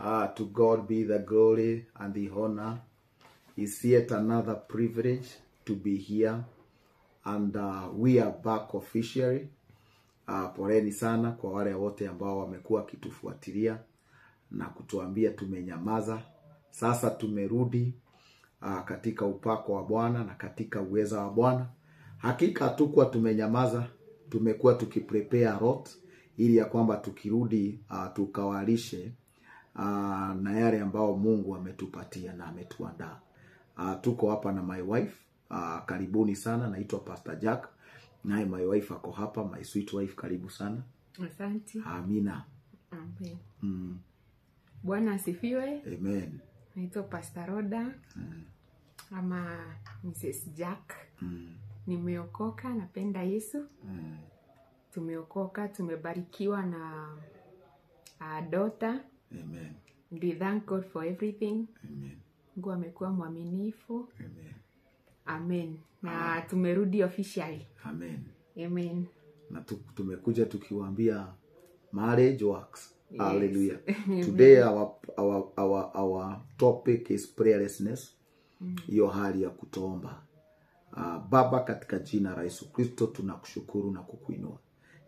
To God be the glory and the honor. It's yet another privilege to be here. And we are back officially. Poleni sana kwa wale wote ambao wamekuwa kitufuatilia na kutuambia tumenyamaza. Sasa tumerudi katika upako wa Bwana na katika uweza wa Bwana. Hakika hatukuwa tumenyamaza, tumekuwa tukiprepare lot ili ya kwamba tukirudi tukawalishe na yale ambao Mungu ametupatia na ametuandaa. Tuko hapa na my wife. Karibuni sana, naitwa Pastor Jack. Naye my wife ako hapa, my sweet wife, karibu sana. Asante. Amina. Amen. Bwana asifiwe. Amen. Naitwa Pastor Roda. Ama Mrs. Jack. Nimeokoka, napenda Yesu. Tumeokoka, tumebarikiwa na daughter. Amen. We thank God for everything. Amen. Mungu amekuwa mwaminifu. Amen. Amen. Na tumerudi officially. Amen. Amen. Na tumekuja tukiwaambia marriage works. Yes. Hallelujah. Today our topic is prayerlessness. Hiyo hali ya kutoomba. Baba, katika jina la Yesu Kristo tunakushukuru na kukuinua.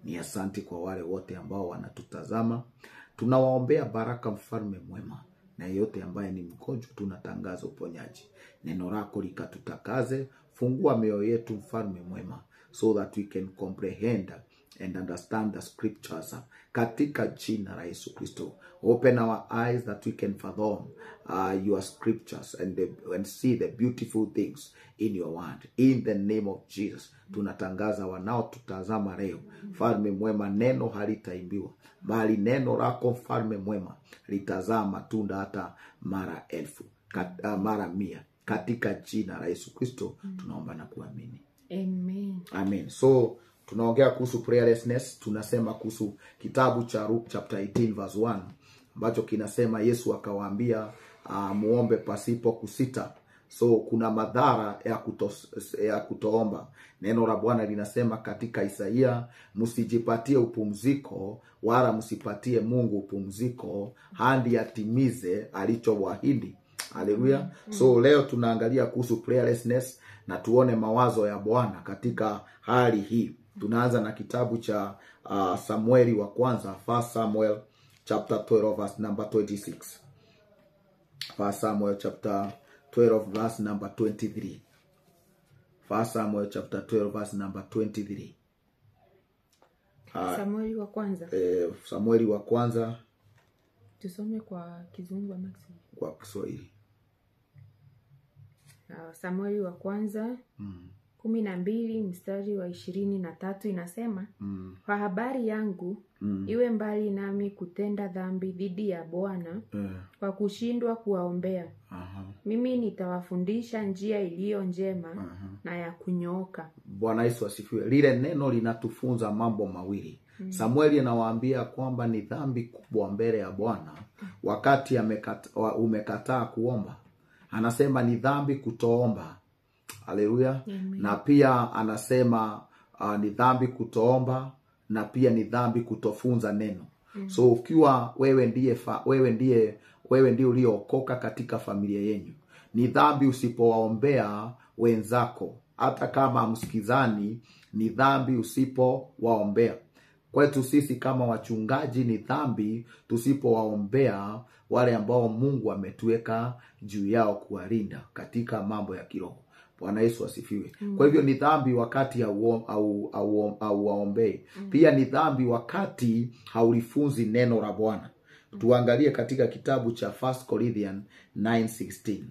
Ni asante kwa wale wote ambao wanatutazama. Tunawaombea baraka, mfalme mwema, na yote ambaye ni mgonjwa tunatangaza uponyaji. Neno lako likatutakaze, fungua mioyo yetu mfalme mwema, so that we can comprehend and understand the scriptures. Katika jina la Yesu Kristo, open our eyes that we can fathom your scriptures and see the beautiful things in your word. In the name of Jesus, tunatangaza wanao tutazama leo, mfalme mwema, neno halitaimbiwa, bali neno lako mfalme mwema litazaa matunda hata mara 1000, mara 100. Katika jina la Yesu Kristo tunaomba na kuamini. Amen. Amen. So tunaongea kuhusu prayerlessness. Tunasema kuhusu kitabu cha Luke chapter 18 verse 1, ambacho kinasema Yesu akawaambia muombe pasipo kusita. So kuna madhara ya kutoomba. Neno la Bwana linasema katika Isaia, msijipatie upumziko wala msipatie Mungu upumziko hadi atimize alichowaahidi. Hallelujah. So leo tunaangalia kuhusu prayerlessness na tuone mawazo ya Bwana katika hali hii. Tunaanza na kitabu cha Samueli wa kwanza, 1 Samuel chapter 12 verse number 26. 1 Samuel chapter 12 verse number 23. 1 Samuel chapter 12 verse number 23. Samueli wa kwanza. Samueli wa kwanza. Tusome kwa Kizungu ama kwa Kiswahili. Samueli wa kwanza 12 mstari wa 23 inasema, kwa habari yangu iwe mbali nami kutenda dhambi dhidi ya Bwana kwa kushindwa kuwaombea. Mimi nitawafundisha njia iliyo njema na ya kunyooka. Bwana Yesu asifiwe. Lile neno linatufunza mambo mawili. Samueli anawaambia kwamba ni dhambi kubwa mbele ya Bwana wakati umekataa kuomba. Anasema ni dhambi kutoomba. Haleluya. Na pia anasema ni dhambi kutoomba, na pia ni dhambi kutofunza neno. So ukiwa wewe ndiye uliokoka katika familia yenu, ni dhambi usipowaombea wenzako. Hata kama msikizani, ni dhambi usipowaombea. Kwetu sisi kama wachungaji, ni dhambi tusipowaombea wale ambao Mungu ametuweka juu yao kuwalinda katika mambo ya kiroho. Bwana Yesu asifiwe. Kwa hivyo ni dhambi wakati hauwaombei. Pia ni dhambi wakati haulifunzi neno la Bwana. Tuangalie katika kitabu cha 1 Corinthians 9:16.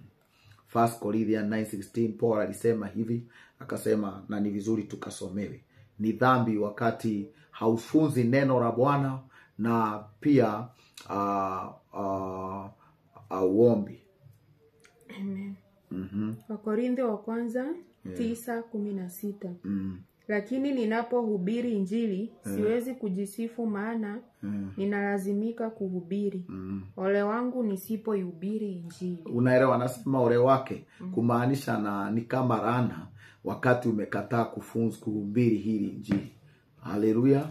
1 Corinthians 9:16, Paul alisema hivi, akasema, na ni vizuri tukasomewe. Ni dhambi wakati haufunzi neno la Bwana na pia auombi. Amen. Wakorintho wa kwanza 9:16. Lakini ninapohubiri Injili siwezi kujisifu, maana ninalazimika kuhubiri. Ole wangu nisipoihubiri Injili. Unaelewa, anasema ole wake, kumaanisha ni kama laana wakati umekataa kuhubiri hili Injili. Haleluya.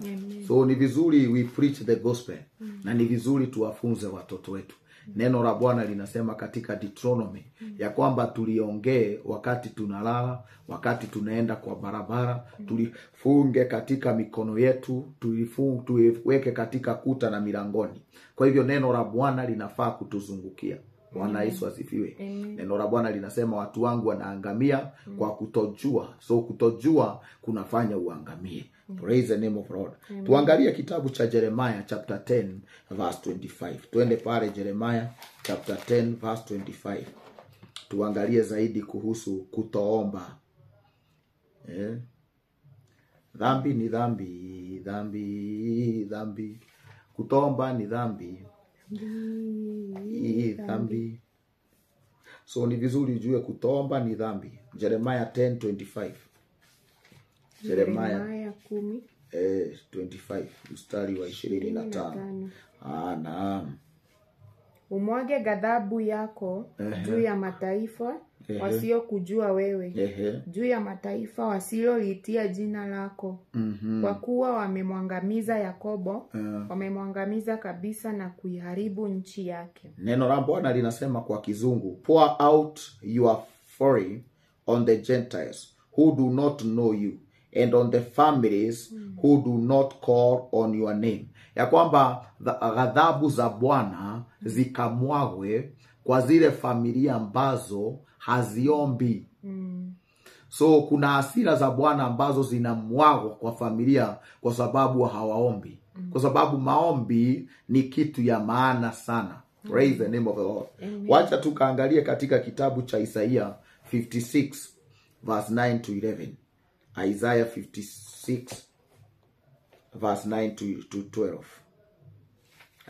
So ni vizuri we preach the gospel. Na ni vizuri tuwafunze watoto wetu. Neno la Bwana linasema katika Deuteronomy ya kwamba tuliongee wakati tunalala, wakati tunaenda kwa barabara, tulifunge katika mikono yetu, tuweke katika kuta na milangoni. Kwa hivyo neno la Bwana linafaa kutuzungukia. Bwana Yesu asifiwe. Neno la Bwana linasema watu wangu wanaangamia kwa kutojua. So kutojua kunafanya uangamie. Praise the name of Lord. Tuangalie kitabu cha Jeremiah chapter 10 verse 25. Tuende pale Jeremiah chapter 10 verse 25. Tuangalie zaidi kuhusu kutoomba. Dhambi ni dhambi, dhambi, dhambi. Kutoomba ni dhambi. Dhambi. So ni vizuri ujue kutoomba ni dhambi. Jeremiah 10:25. Jeremiah 10:25 mstari wa 25. Naam. Umwage ghadhabu yako juu ya mataifa wasiokujua wewe, juu ya mataifa wasioliitia jina lako. Kwa kuwa wamemwangamiza Yakobo, wamemwangamiza kabisa na kuiharibu nchi yake. Neno la Bwana linasema kwa Kizungu, pour out your fury on the Gentiles who do not know you, and on the families who do not call on your name. Ya kwamba ghadhabu za Bwana zikamwagwe kwa zile familia ambazo haziombi. So kuna hasira za Bwana ambazo zinamwagwa kwa familia kwa sababu hawaombi. Kwa sababu maombi ni kitu ya maana sana. Praise the name of the Lord. Wacha tukaangalie katika kitabu cha Isaiah 56 verse 9 to 11. Isaiah 56 verse 9 to 12.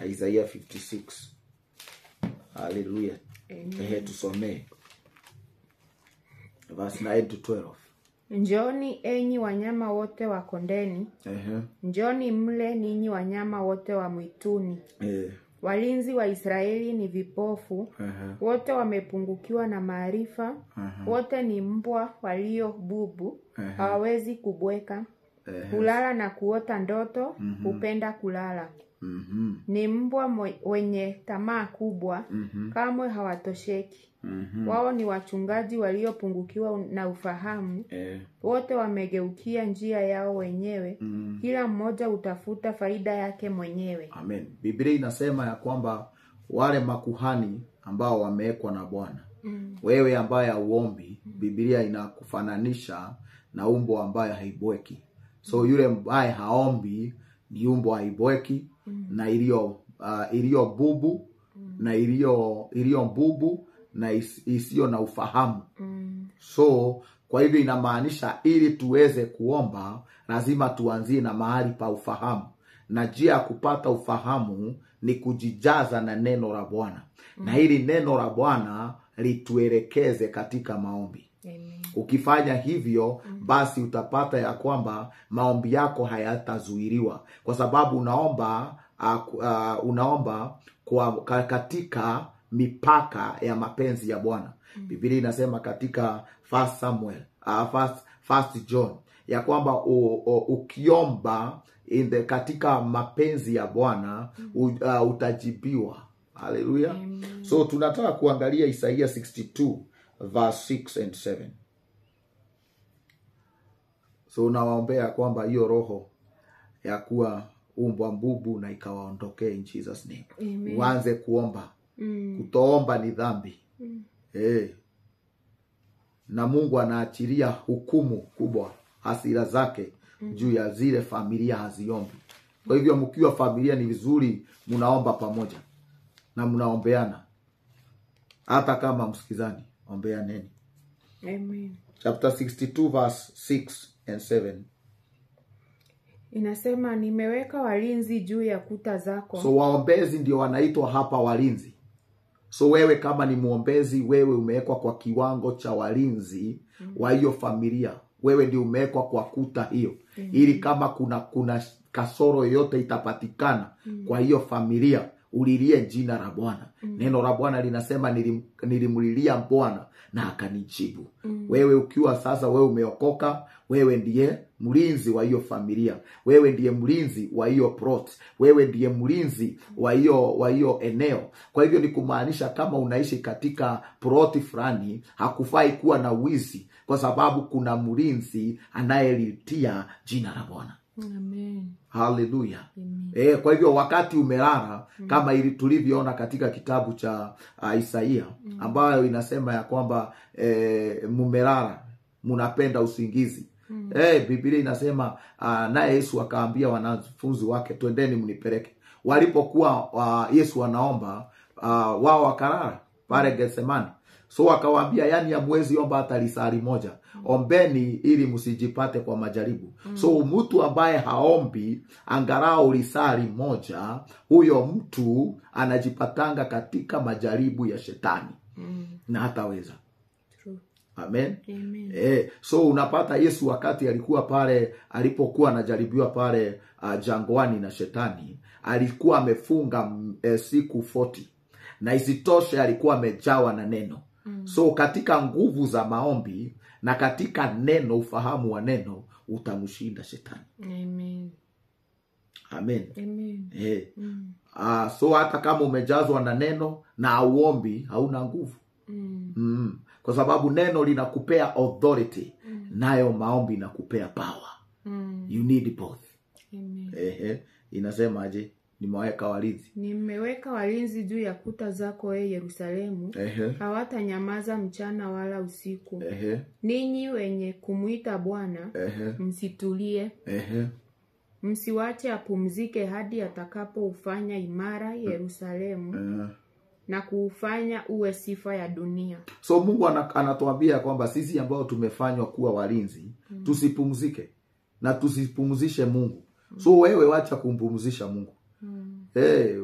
Isaiah 56. Hallelujah. Tusomee verse 9 to 12. Njoni enyi wanyama wote wa kondeni, njoni mle ninyi wanyama wote wa mwituni. Walinzi wa Israeli ni vipofu, wote wamepungukiwa na maarifa, wote ni mbwa walio bubu, hawawezi kubweka, hulala na kuota ndoto, hupenda kulala. Ni mbwa wenye tamaa kubwa, kamwe hawatosheki. Wao ni wachungaji waliopungukiwa na ufahamu, wote wamegeukia njia yao wenyewe, kila mmoja utafuta faida yake mwenyewe. Amen. Biblia inasema ya kwamba wale makuhani ambao wamewekwa na Bwana, wewe ambaye hauombi, Biblia inakufananisha na umbo ambaye haibweki. So yule ambaye haombi ni umbo haibweki, na iliyo bubu, na iliyo bubu, na isiyo na ufahamu. So kwa hivyo inamaanisha ili tuweze kuomba lazima tuanzie na mahali pa ufahamu. Na njia ya kupata ufahamu ni kujijaza na neno la Bwana. Na hili neno la Bwana lituelekeze katika maombi. Ukifanya hivyo basi utapata ya kwamba maombi yako hayatazuiliwa, kwa sababu unaomba kwa katika mipaka ya mapenzi ya Bwana. Biblia inasema katika First John ya kwamba ukiomba katika mapenzi ya Bwana utajibiwa. Haleluya. So tunataka kuangalia Isaiah 62 verse 6 and 7. So nawaombea kwamba hiyo roho ya kuwa umbwa mbubu na ikawaondokee in Jesus name. Uanze kuomba. Kutoomba ni dhambi. Na Mungu anaachilia hukumu kubwa, hasira zake juu ya zile familia haziombi. Kwa hivyo mkiwa familia ni vizuri mnaomba pamoja na mnaombeana. Hata kama msikizani, ombeaneni. Amen. Chapter 62 verse 6 and 7. Inasema nimeweka walinzi juu ya kuta zako. So waombezi ndio wanaitwa hapa walinzi. So wewe kama ni muombezi, wewe umewekwa kwa kiwango cha walinzi wa hiyo familia. Wewe ndio umewekwa kwa kuta hiyo. Ili kama kuna kasoro yote itapatikana kwa hiyo familia, ulilie jina la Bwana. Neno la Bwana linasema nilimlilia Bwana na akanijibu. Wewe ukiwa sasa wewe umeokoka, wewe ndiye mlinzi wa hiyo familia, wewe ndiye mlinzi wa hiyo plot, wewe ndiye mlinzi wa hiyo eneo. Kwa hivyo ni kumaanisha kama unaishi katika plot fulani, hakufai kuwa na wizi, kwa sababu kuna mlinzi anayelitia jina la Bwana. Amen. Hallelujah. Kwa hivyo wakati umelala, kama ili tulivyoona katika kitabu cha Isaia, ambayo inasema ya kwamba mumelala, munapenda usingizi. Biblia inasema naye Yesu akaambia wanafunzi wake, twendeni mnipeleke. Walipokuwa Yesu anaomba, wao wakalala pale Getsemani. So akawaambia, yani hamwezi omba hata lisali moja, ombeni ili msijipate kwa majaribu. So mtu ambaye haombi angalau lisali moja, huyo mtu anajipatanga katika majaribu ya shetani na hataweza. True. Amen. Amen. So unapata Yesu wakati alikuwa pale, alipokuwa anajaribiwa pale jangwani na shetani, alikuwa amefunga siku 40, na isitoshe alikuwa amejawa na neno. So katika nguvu za maombi na katika neno, ufahamu wa neno, utamshinda shetani. Amen. Amen. Amen. So hata kama umejazwa na neno na hauombi, hauna nguvu. Kwa sababu neno linakupea authority, nayo maombi inakupea power. You need both. Amen. Inasemaje? Nimeweka walinzi. Nimeweka walinzi juu ya kuta zako, Yerusalemu. Hawatanyamaza mchana wala usiku. Ninyi wenye kumuita Bwana, msitulie. Msiwache apumzike hadi atakapoufanya imara Yerusalemu na kuufanya uwe sifa ya dunia. So Mungu anatuambia kwamba sisi ambao tumefanywa kuwa walinzi, tusipumzike na tusipumzishe Mungu. So wewe wacha kumpumzisha Mungu.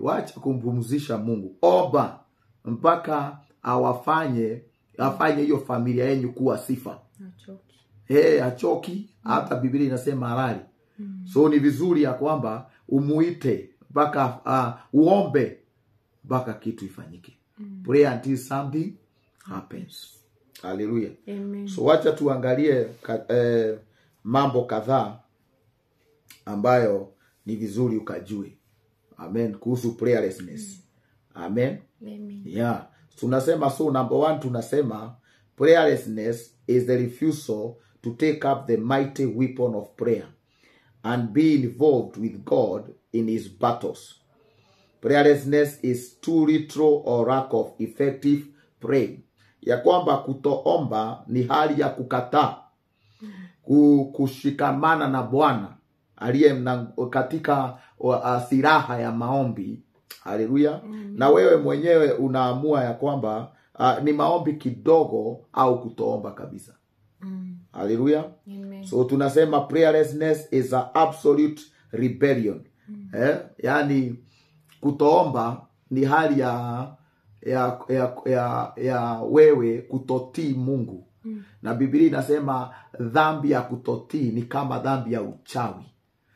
Wacha kumpumzisha Mungu. Omba mpaka afanye hiyo familia yenu kuwa sifa. Achoki. Hata Biblia inasema halali. So ni vizuri ya kwamba umuite mpaka uombe mpaka kitu ifanyike. Pray until something happens. Hallelujah. Amen. So wacha tuangalie mambo kadhaa ambayo ni vizuri ukajue. Amen. Kuhusu prayerlessness. Amen. Amen. Yeah. Tunasema, so number 1 tunasema prayerlessness is the refusal to take up the mighty weapon of prayer and be involved with God in his battles. Prayerlessness is too little or lack of effective praying. Ya kwamba kutoomba ni hali ya kukataa kushikamana na Bwana aliye katika silaha ya maombi. Haleluya. Na wewe mwenyewe unaamua ya kwamba ni maombi kidogo au kutoomba kabisa. Haleluya. So tunasema prayerlessness is an absolute rebellion. Yani kutoomba ni hali ya wewe kutotii Mungu. Na Biblia inasema dhambi ya kutotii ni kama dhambi ya uchawi.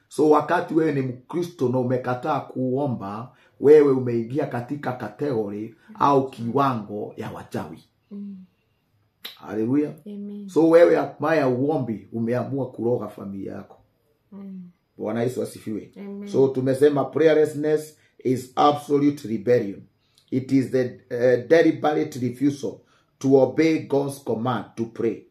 So wakati wewe ni Mkristo na umekataa kuomba, wewe umeingia katika kategori au kiwango ya wachawi. Haleluya. So wewe ambaye uombi, umeamua kuroga familia yako. Bwana Yesu asifiwe. So tumesema prayerlessness is absolute rebellion. It is the deliberate refusal to obey God's command to pray,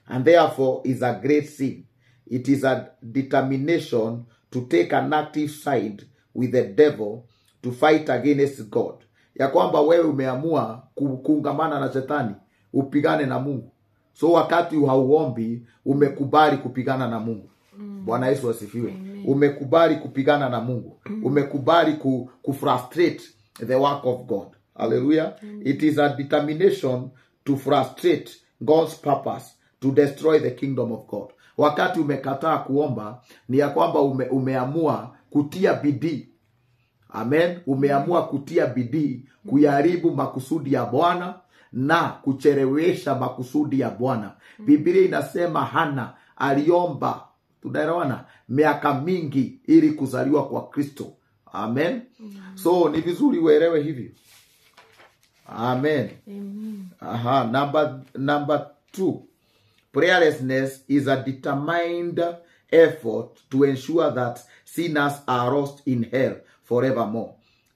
and therefore is a great sin. It is a determination to take an active side with the devil to fight against God. Ya kwamba wewe umeamua kuungamana na shetani, upigane na Mungu. So wakati hauombi, umekubali kupigana na Mungu. Bwana Yesu asifiwe. Umekubali kupigana na Mungu. Umekubali kufrustrate the work of God. Hallelujah. It is a determination to frustrate God's purpose to destroy the kingdom of God. Wakati umekataa kuomba, ni ya kwamba umeamua kutia bidii. Amen. Umeamua kutia bidii kuyaribu makusudi ya Bwana na kuchelewesha makusudi ya Bwana. Biblia inasema Hana aliomba, tunaelewana, miaka mingi ili kuzaliwa kwa Kristo. Amen. So ni vizuri uelewe hivyo. Amen. Number 2. Prayerlessness is a determined effort to ensure that sinners are lost in hell forevermore,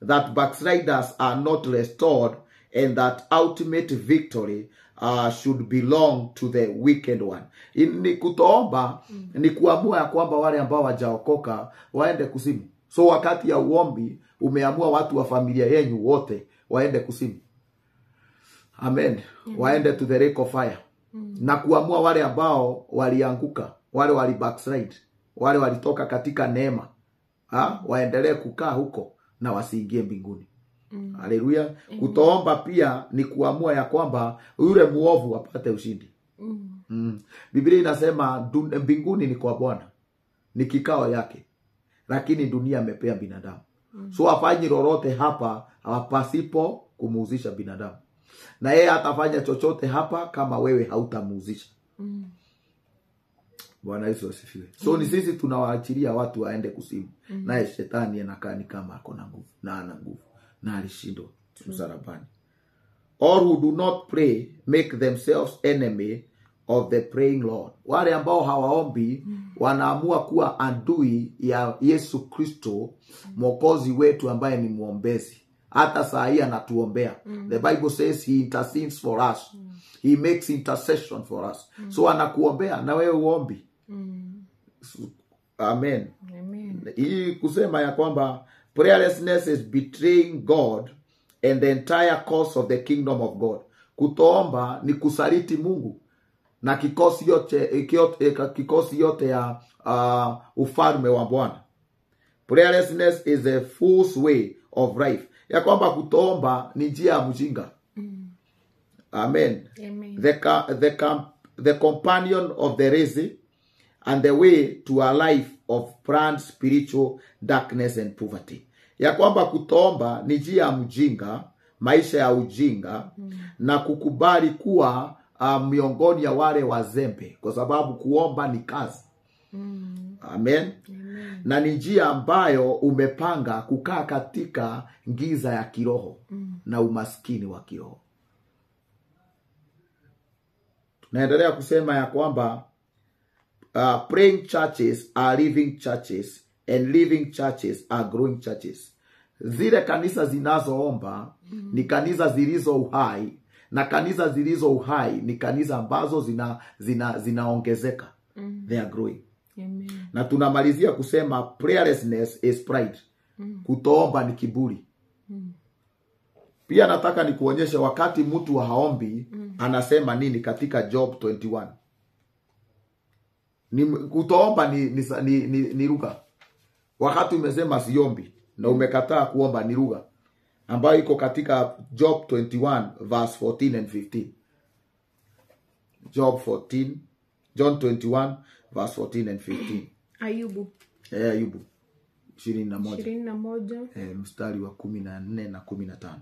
that backsliders are not restored, and that ultimate victory should belong to the wicked one. Ni kutoomba ni kuamua ya kwamba wale ambao wajaokoka waende kuzimu. So wakati ya uombi umeamua watu wa familia yenu wote waende kuzimu. Amen. Waende to the lake of fire. Na kuamua wale ambao walianguka, wale wali backslide, wale walitoka katika neema, waendelee kukaa huko na wasiingie mbinguni. Haleluya. Kutoomba pia ni kuamua ya kwamba yule muovu apate ushindi. Biblia inasema mbinguni ni kwa Bwana, ni kikao yake, lakini dunia amepea binadamu. So afanyi lolote hapa pasipo kumuuzisha binadamu. Na yeye atafanya chochote hapa kama wewe hautamuuzisha. Bwana Yesu asifiwe. So ni sisi tunawaachilia watu waende kuzimu. Naye shetani anakaa ni kama ako na nguvu, na ana nguvu, na alishindwa msalabani. All who do not pray make themselves enemy of the praying Lord. Wale ambao hawaombi wanaamua kuwa adui ya Yesu Kristo, Mwokozi wetu ambaye ni muombezi. Hata saa hii anatuombea. The Bible says he intercedes for us. He makes intercession for us. So anakuombea na wewe uombi. Amen. Hii kusema ya kwamba prayerlessness is betraying God and the entire cause of the kingdom of God. Kutoomba ni kusaliti Mungu na kikosi yote ya ufalme wa Bwana. Prayerlessness is a false way of life. Ya kwamba kutoomba ni njia ya mjinga. Amen. The companion of the lazy and the way to a life of planned spiritual darkness and poverty. Ya kwamba kutoomba ni njia ya mjinga, maisha ya ujinga, na kukubali kuwa miongoni ya wale wazembe, kwa sababu kuomba ni kazi. Amen. Na ni njia ambayo umepanga kukaa katika giza ya kiroho na umaskini wa kiroho. Tunaendelea kusema ya kwamba praying churches are living churches and living churches are growing churches. Zile kanisa zinazoomba ni kanisa zilizo uhai, na kanisa zilizo uhai ni kanisa ambazo zinaongezeka. They are growing. Amen. Na tunamalizia kusema prayerlessness is pride. Kutoomba ni kiburi. Pia nataka nikuonyeshe wakati mtu haombi anasema nini katika Job 21. Kutoomba ni lugha. Wakati umesema siombi na umekataa kuomba ni lugha ambayo iko katika Job 21 verse 14 and 15. John 21 verse 14 and 15. Ayubu. Ayubu 21. Mstari wa 14 na 15.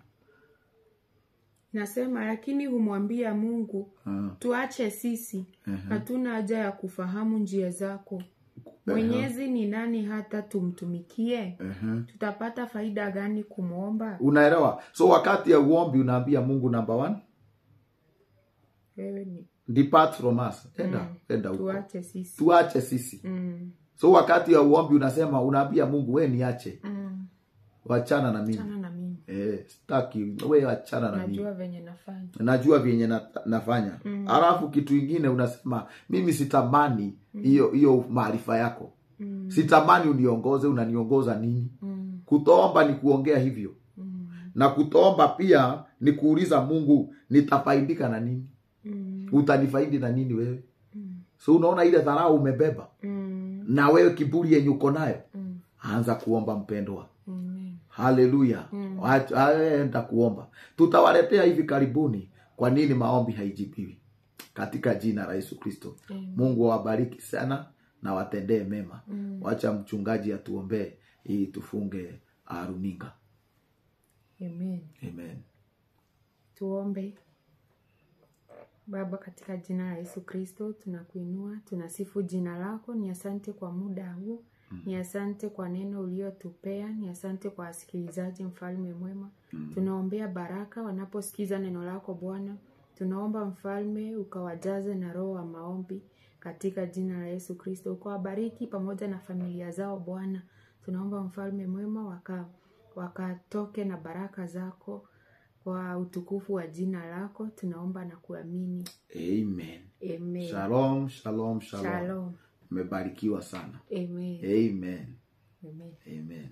Nasema, lakini humwambia Mungu, tuache sisi, hatuna haja ya kufahamu njia zako. Mwenyezi ni nani hata tumtumikie? Tutapata faida gani kumuomba? Unaelewa? So wakati ya uombi unaambia Mungu, number 1, wewe ni depart from us. Enda huko. Tuache sisi. So wakati ya uombi unaambia Mungu, wewe niache. Wachana na mimi. Sitaki wewe, achana na mimi. Najua venye nafanya. Alafu kitu kingine unasema, mimi sitamani hiyo maarifa yako. Sitamani uniongoze, unaniongoza nini? Kutoomba ni kuongea hivyo. Na kutoomba pia ni kuuliza Mungu, nitafaidika na nini? Utanifaidi na nini wewe? So unaona ile dharau umebeba. Na wewe kiburi yenye uko nayo. Anza kuomba, mpendwa. Haleluya. Enda kuomba. Tutawaletea hivi karibuni kwa nini maombi haijibiwi, katika jina la Yesu Kristo. Mungu awabariki sana na watendee mema. Wacha mchungaji atuombee ili tufunge runinga. Amen. Tuombe. Baba, katika jina la Yesu Kristo tunakuinua, tunasifu jina lako. Ni asante kwa muda huu. Ni asante kwa neno uliotupea, ni asante kwa wasikilizaji, mfalme mwema. Tunaombea baraka wanaposikiza neno lako Bwana. Tunaomba mfalme ukawajaze na roho wa maombi katika jina la Yesu Kristo. Ukawabariki pamoja na familia zao Bwana. Tunaomba mfalme mwema wakatoke na baraka zako kwa utukufu wa jina lako. Tunaomba na kuamini. Amen. Amen. Shalom, shalom, shalom. Shalom. Umebarikiwa sana. Amen. Amen. Amen. Amen.